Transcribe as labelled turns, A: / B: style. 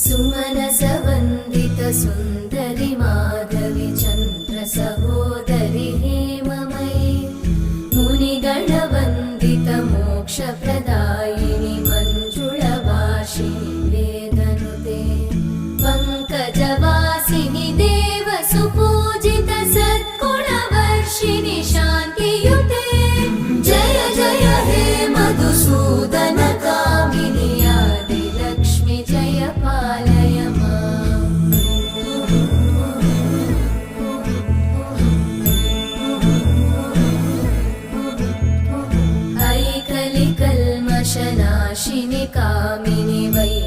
A: सुमनसवन्दित सुन्दरि माधवि चन्द्र सहोदरि हेममयि मुनिगणवन्दित मोक्षप्रदायिनि मञ्जुळभाषिणि वेदनुते पङ्कजवासिनि देवसुपूजित सद्गुणवर्षिणि शान्तियुते जय जय हे मधुसूदन कामिनि आदिलक्ष्मि जय पालय माम् ऐकलिकल्मषनाशिनि कामिनि वै